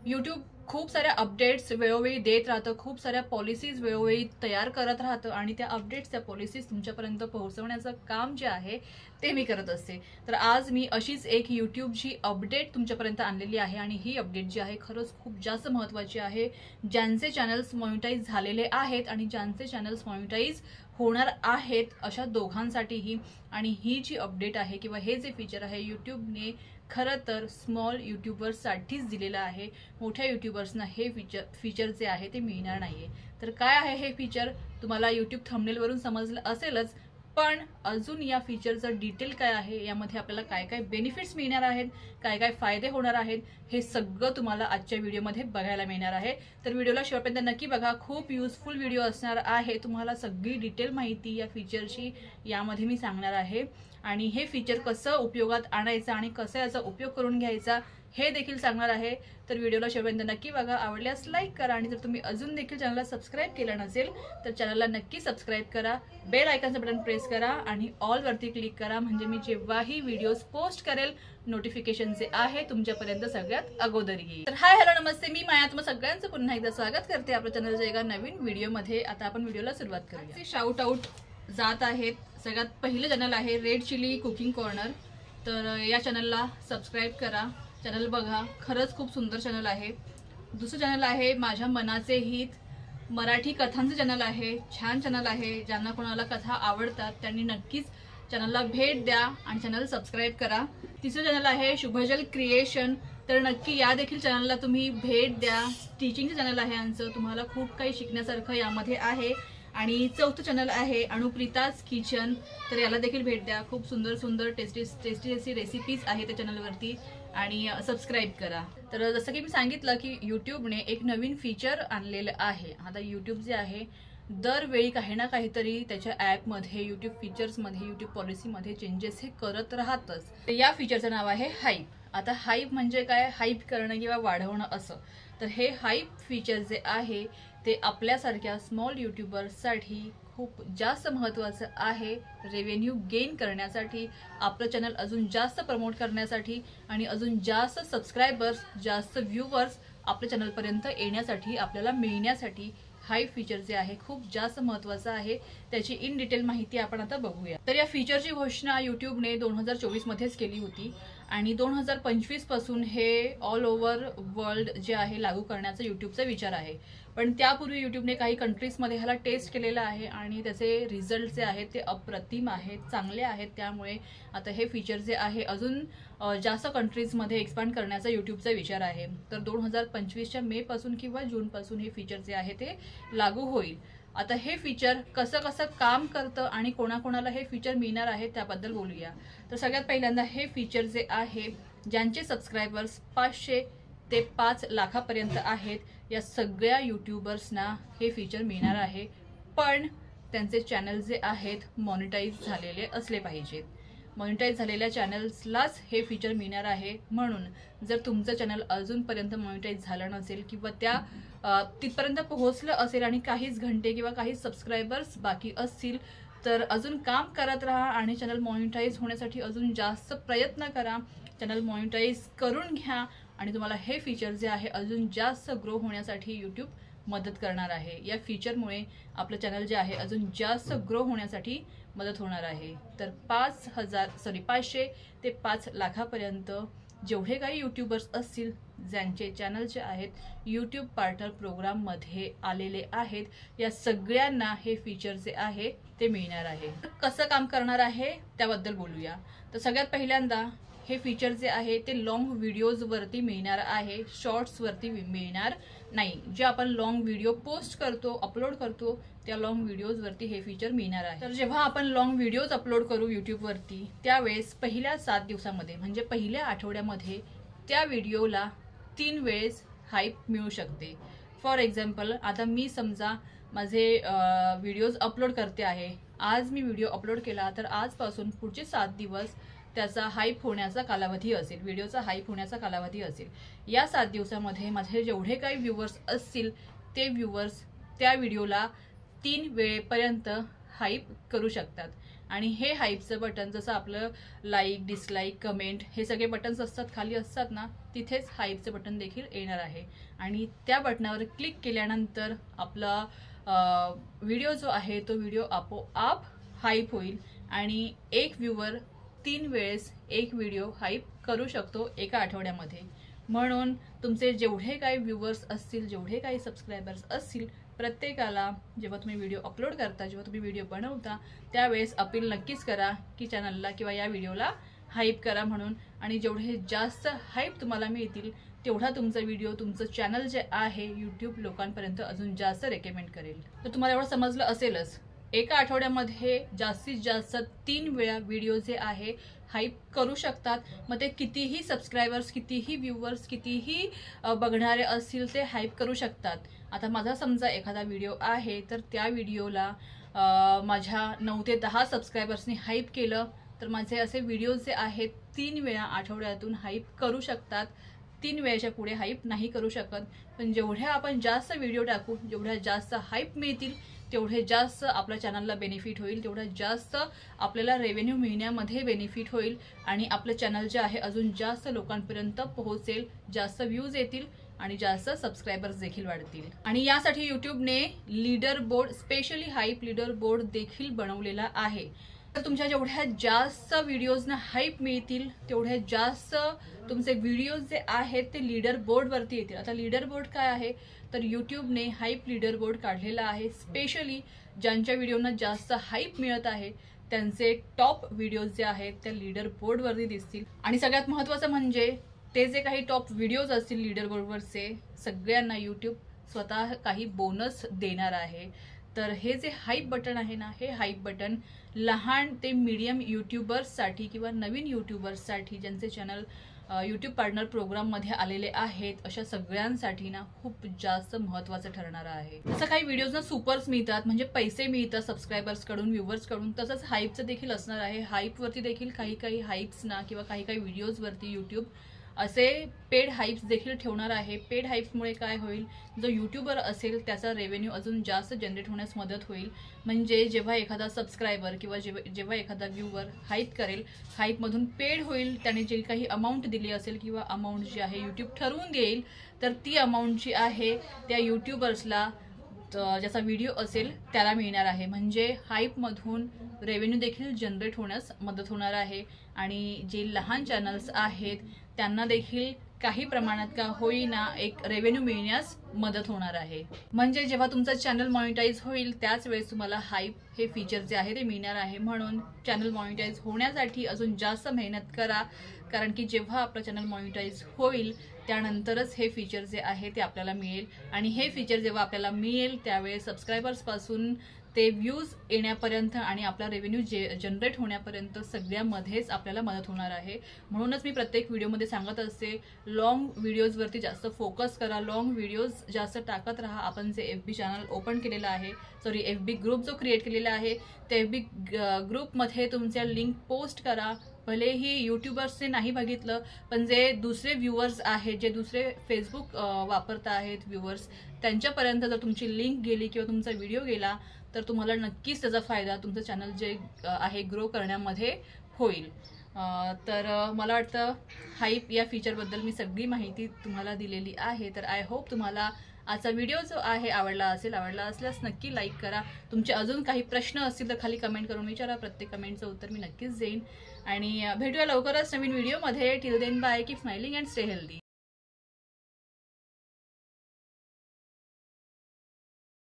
YouTube खूप साऱ्या updates वेळोवेळी देत राहतं, खूप साऱ्या पॉलिसीज वेळोवेळी तयार करत राहतं आणि त्या अपडेट्स त्या पॉलिसीज तुमच्यापर्यंत पोहोचवण्याचं काम जे आहे ते मी करत असते। तर आज मी अशीच एक यूट्यूबची अपडेट तुमच्यापर्यंत आणलेली आहे आणि ही अपडेट जी आहे खरंच खूप जास्त महत्त्वाची आहे। ज्यांचे चॅनल्स मॉनिटाईज झालेले आहेत आणि ज्यांचे चॅनल्स मॉनिटाईज होणार आहेत अशा दोघांसाठीही। आणि ही जी अपडेट आहे किंवा हे जे फीचर आहे यूट्यूबने खरं तर स्मॉल यूट्यूबर्ससाठीच दिलेलं आहे, मोठ्या यूट्यूबर्सना हे फीचर जे आहे ते मिळणार नाहीये। तर काय आहे हे फीचर तुम्हाला यूट्यूब थंबनेलवरून समजलं असेलच, पण अजून या फीचरचं डिटेल काय आहे, यामध्ये आपल्याला काय काय बेनिफिट्स मिळणार आहेत, काय काय फायदे होणार आहेत, हे सगळं तुम्हाला आजच्या व्हिडिओमध्ये बघायला मिळणार आहे। तर व्हिडिओला शेवटपर्यंत नक्की बघा, खूप युजफुल व्हिडिओ असणार आहे। तुम्हाला सगळी डिटेल माहिती या फीचरची यामध्ये मी सांगणार आहे आणि हे फीचर कसं उपयोगात आणायचं आणि कसं याचा उपयोग करून घ्यायचा हे देखील सांगणार आहे। तर व्हिडिओला शेवटपर्यंत नक्की बघा, आवडल्यास लाईक करा आणि जर तुम्ही अजून देखील चॅनलला सबस्क्राइब केलं नसेल तर चॅनलला नक्की सबस्क्राइब करा, बेल आयकॉनचं बटन प्रेस करा आणि ऑल वरती क्लिक करा, म्हणजे मी जेव्हाही व्हिडिओज पोस्ट करेल नोटिफिकेशन जे आहे तुमच्यापर्यंत सगळ्यात अगोदर येईल। तर हाय हॅलो नमस्ते, मी माया तुम्हा सगळ्यांचं पुन्हा एकदा स्वागत करते आपल्या चॅनलच्या एका नवीन व्हिडिओमध्ये। आता आपण व्हिडिओला सुरुवात करूया। शाउट आउट जात आहेत। सगळ्यात पहिलं चॅनल आहे रेड चिली कुकिंग कॉर्नर, तर या चॅनलला सबस्क्राइब करा, चॅनल बघा, खरंच खूप सुंदर चॅनल आहे। दुसरं चॅनल आहे माझ्या मनाचे हित, मराठी कथांचं चॅनल आहे, छान चॅनल आहे। ज्यांना कोणाला कथा आवडतात त्यांनी नक्कीच चॅनलला भेट द्या आणि चॅनल सबस्क्राइब करा। तिसरं चॅनल आहे शुभजल क्रिएशन, तर नक्की या देखील चॅनलला तुम्ही भेट द्या। टीचिंगचं चॅनल आहे यांचं, तुम्हाला खूप काही शिकण्यासारखं यामध्ये आहे। आणि चौथं चॅनल आहे अनुप्रिताज किचन, तर याला देखील भेट द्या, खूप सुंदर सुंदर टेस्टी अशी रेसिपीज आहे त्या चॅनलवरती आणि सबस्क्राइब करा। तर जसं की मी सांगितलं की यूट्यूबने एक नवीन फीचर आणलेलं आहे। आता यूट्यूब जे आहे दरवेळी काही ना काहीतरी त्याच्या ॲपमध्ये, यूट्यूब फीचर्समध्ये, यूट्यूब पॉलिसीमध्ये चेंजेस हे करत राहतच। या फीचरचं नाव आहे हाईप। आता हाईप म्हणजे काय, हाईप करणं किंवा वाढवणं असं। तर हे हाईप फीचर जे आहे ते आपल्यासारख्या स्मॉल यूट्यूबर्ससाठी खूप जास्त महत्त्वाचं आहे, रेव्हेन्यू गेन करण्यासाठी, आपलं चॅनल अजून जास्त प्रमोट करण्यासाठी आणि अजून जास्त सबस्क्रायबर्स, जास्त व्ह्यूवर्स आपल्या चॅनलपर्यंत येण्यासाठी, आपल्याला मिळण्यासाठी हाईप फीचर जे आहे खूप जास्त महत्त्वाचं आहे। त्याची इन डिटेल माहिती आपण आता बघूया। तर या फीचरची घोषणा यूट्यूबने 2024 मध्येच केली होती आणि 2025 पासून हे ऑल ओव्हर वर्ल्ड जे आहे लागू करण्याचा यूट्यूबचा विचार आहे। पण त्यापूर्वी यूट्यूबने काही कंट्रीजमध्ये ह्याला टेस्ट केलेलं आहे आणि त्याचे रिझल्ट जे आहेत ते अप्रतिम आहेत, चांगले आहेत। त्यामुळे आता हे फीचर जे आहे अजून जास्त कंट्रीजमध्ये एक्सपांड करण्याचा यूट्यूबचा विचार आहे। तर 2025च्या मे पासून किंवा जून पासून हे फीचर जे आहे ते लागू होईल। आता हे फीचर कसं काम करतं आणि कोणाकोणाला हे फीचर मिळणार आहे त्याबद्दल बोलूया। तर सगळ्यात पहिल्यांदा हे फीचर जे आहे ज्यांचे सबस्क्रायबर्स 500 ते 5 लाखापर्यंत आहेत या सगळ्या यूट्यूबर्सना हे फीचर मिळणार आहे, पण त्यांचे चॅनल जे आहेत मॉनिटाईज झालेले असले पाहिजेत। मॉनिटाईज झालेल्या चॅनल्सलाच हे फीचर मिळणार आहे। म्हणून जर तुमचं चॅनल अजूनपर्यंत मॉनिटाईज झालं नसेल किंवा त्या तिथपर्यंत पोहोचलं असेल आणि काहीच घंटे किंवा काही सबस्क्रायबर्स बाकी असतील तर अजून काम करत राहा आणि चॅनल मॉनिटाईज होण्यासाठी अजून जास्त प्रयत्न करा, चॅनल मॉनिटाईज करून घ्या आणि तुम्हाला हे फीचर जे आहे अजून जास्त ग्रो होण्यासाठी यूट्यूब मदत करणार आहे। या फीचरमुळे आपलं चॅनल जे आहे अजून जास्त ग्रो होण्यासाठी मदत होणार आहे। तर 500 ते 5 लाखापर्यंत जेवढे काही यूट्यूबर्स असतील ज्यांचे चॅनल जे आहेत यूट्यूब पार्टनर प्रोग्राममध्ये आलेले आहेत या सगळ्यांना हे फीचर जे आहे ते मिळणार आहे। कसं काम करणार आहे त्याबद्दल बोलूया। तर सगळ्यात पहिल्यांदा हे फीचर जे आहे ते लॉंग व्हिडिओजवरती मिळणार आहे, शॉर्ट्सवरती मिळणार नाही। जे आपण लॉंग व्हिडिओ पोस्ट करतो, अपलोड करतो त्या लॉंग व्हिडिओजवरती हे फीचर मिळणार आहे। तर जेव्हा आपण लॉंग व्हिडिओज अपलोड करू यूट्यूबवरती त्यावेळेस पहिल्या 7 दिवसामध्ये म्हणजे पहिल्या आठवड्यामध्ये त्या व्हिडिओला 3 वेळेस हाईप मिळू शकते। फॉर एक्झाम्पल आता मी समजा माझे व्हिडिओज अपलोड करते आहे, आज मी व्हिडिओ अपलोड केला तर आजपासून पुढचे 7 दिवस त्याचा हाईप होण्याचा कालावधी असेल, व्हिडिओचा हाईप होण्याचा कालावधी असेल। या 7 दिवसामध्ये माझे जेवढे काही व्ह्यूवर्स असतील ते व्ह्यूवर्स त्या व्हिडिओला 3 वेळेपर्यंत हाईप करू शकतात। आणि हे हाईपचं बटन जसं आपलं लाईक, डिसलाईक, कमेंट हे सगळे बटन्स असतात खाली असतात ना, तिथेच हाईपचं बटन देखील येणार आहे. आणि त्या बटनावर क्लिक केल्यानंतर आपला व्हिडिओ जो आहे तो व्हिडिओ आपोआप हाईप होईल आणि एक व्ह्यूवर 3 वेळेस एक व्हिडिओ हाईप करू शकतो एका आठवड्यामध्ये. म्हणून तुमचे जेवढे काही व्ह्यूवर्स असतील, जेवढे काही सबस्क्रायबर्स असतील, प्रत्येकाला जेव्हा तुम्ही व्हिडिओ अपलोड करता, जेव्हा तुम्ही व्हिडिओ बनवता, त्यावेळेस अपील नक्कीच करा की चॅनलला किंवा या व्हिडिओला हाईप करा म्हणून. आणि जेवढे जास्त हाईप तुम्हाला मिळतील तेवढा तुमचा व्हिडिओ, तुमचं चॅनल जे आहे यूट्यूब लोकांपर्यंत अजून जास्त रेकमेंड करेल. तर तुम्हाला एवढं समजलं असेलच, एका आठवड्यामध्ये जास्तीत जास्त 3 वेळा व्हिडिओ जे आहे हाईप करू शकतात. मग ते कितीही सबस्क्रायबर्स, कितीही व्ह्यूवर्स, कितीही बघणारे असतील ते हाईप करू शकतात. आता माझा समजा एखादा व्हिडिओ आहे तर त्या व्हिडिओला माझ्या 9 ते 10 सबस्क्रायबर्सनी हाईप केलं तर माझे असे व्हिडिओज जे आहेत 3 वेळा आठवड्यातून हाईप करू शकतात. 3 वेळेच्या पुढे हाईप नाही करू शकत. पण जेवढ्या आपण जास्त व्हिडिओ टाकू, जेवढ्या जास्त हाईप मिळतील तेवढे जास्त आपल्या चॅनलला बेनिफिट होईल, तेवढा जास्त आपल्याला रेव्हेन्यू मिळण्यामध्ये बेनिफिट होईल आणि आपलं चॅनल जे आहे अजून जास्त लोकांपर्यंत पोहोचेल, जास्त व्ह्यूज येतील आणि जास्त सबस्क्रायबर्स देखील वाढतील. आणि यासाठी यूट्यूबने leader board, specially hype leader board देखील बनवलेला आहे. तर तुमच्या जेवढ्या जास्त व्हिडिओजना हाईप मिळतील तेवढ्या जास्त तुमचे व्हिडिओज जे आहेत ते लीडर बोर्डवरती येतील. आता लीडर बोर्ड काय आहे तर यूट्यूबने हाईप लीडर बोर्ड काढलेला आहे. स्पेशली ज्यांच्या व्हिडिओना जास्त हाईप मिळत आहे त्यांचे टॉप व्हिडिओज जे आहेत त्या लीडर बोर्डवरती दिसतील. आणि सगळ्यात महत्त्वाचं म्हणजे ते जे काही टॉप व्हिडिओज असतील लीडर बोर्डवरचे, सगळ्यांना यूट्यूब स्वतः काही बोनस देणार आहे. तर हे जे हाईप बटन आहे ना, हे हाईप बटन लहान ते मीडियम यूट्यूबर्ससाठी किंवा नवीन यूट्यूबर्ससाठी ज्यांचे चॅनल यूट्यूब पार्टनर प्रोग्राममध्ये आलेले आहेत अशा सगळ्यांसाठी ना खूप जास्त महत्त्वाचं ठरणार आहे. जसं काही व्हिडिओजना सुपर्स मिळतात म्हणजे पैसे मिळतात सबस्क्रायबर्सकडून, व्ह्यूवर्सकडून, तसंच हाईपचं देखील असणार आहे. हाईपवरती देखील काही हाईप्सना किंवा काही व्हिडिओजवरती यूट्यूब असे पेड हाईप्स देखील ठेवणार आहे. पेड हाईप्समुळे काय होईल, जो यूट्यूबर असेल त्याचा रेव्हेन्यू अजून जास्त जनरेट होण्यास मदत होईल. म्हणजे जेव्हा एखादा सबस्क्रायबर किंवा जेव्हा एखादा व्ह्यूवर हाईप करेल, हाईपमधून पेड होईल, त्याने जे काही अमाऊंट दिली असेल किंवा अमाऊंट जी आहे यूट्यूब ठरवून देईल, तर ती अमाऊंट जी आहे त्या यूट्यूबर्सला ज्याचा व्हिडिओ असेल त्याला मिळणार आहे. म्हणजे हाईपमधून रेव्हेन्यू देखील जनरेट होण्यास मदत होणार आहे. आणि जे लहान चॅनल्स आहेत त्यांना देखील काही प्रमाणात का होईना एक रेव्हेन्यू मिळण्यास मदत होणार आहे. म्हणजे जेव्हा तुमचं चॅनल मॉनिटाईज होईल त्याच वेळेस तुम्हाला हाईप हे फीचर जे आहे ते मिळणार आहे. म्हणून चॅनल मॉनिटाईज होण्यासाठी अजून जास्त मेहनत करा, कारण की जेव्हा आपलं चॅनल मॉनिटाईज होईल त्यानंतरच हे फीचर जे आहे ते आपल्याला मिळेल. आणि हे फीचर जेव्हा आपल्याला मिळेल त्यावेळेस सबस्क्रायबर्सपासून ते व्ह्यूज येण्यापर्यंत आणि आपला रेव्हेन्यू जनरेट होण्यापर्यंत सगळ्यामध्येच आपल्याला मदत होणार आहे. म्हणूनच मी प्रत्येक व्हिडिओमध्ये सांगत असते, लॉंग व्हिडिओजवरती जास्त फोकस करा, लॉंग व्हिडिओज जास्त टाकत राहा. आपण जे FB चॅनल ओपन केलेलं आहे, FB ग्रुप जो क्रिएट केलेला आहे त्या FB ग्रुपमध्ये तुमच्या लिंक पोस्ट करा. भलेही यूट्यूबर्सने नाही बघितलं पण जे दुसरे व्ह्यूअर्स आहेत, जे दुसरे फेसबुक वापरत आहेत व्ह्यूअर्स, त्यांच्यापर्यंत जर तुमची लिंक गेली किंवा तुमचा व्हिडिओ गेला तर तुम्हाला नक्कीच त्याचा फायदा तुमचं चॅनल जे आहे ग्रो करण्यामध्ये होईल. तर मला वाटतं हाईप या फीचरबद्दल मी सगळी माहिती तुम्हाला दिलेली आहे. तर आय होप तुम्हाला आजचा व्हिडिओ जो आहे आवडला असेल. आवडला असल्यास नक्की लाईक करा. तुमचे अजून काही प्रश्न असतील तर खाली कमेंट करून विचारा. प्रत्येक कमेंटचं उत्तर मी नक्कीच देईन. आणि भेटूया लवकरच नवीन व्हिडिओमध्ये. Till then bye, keep smiling and stay healthy.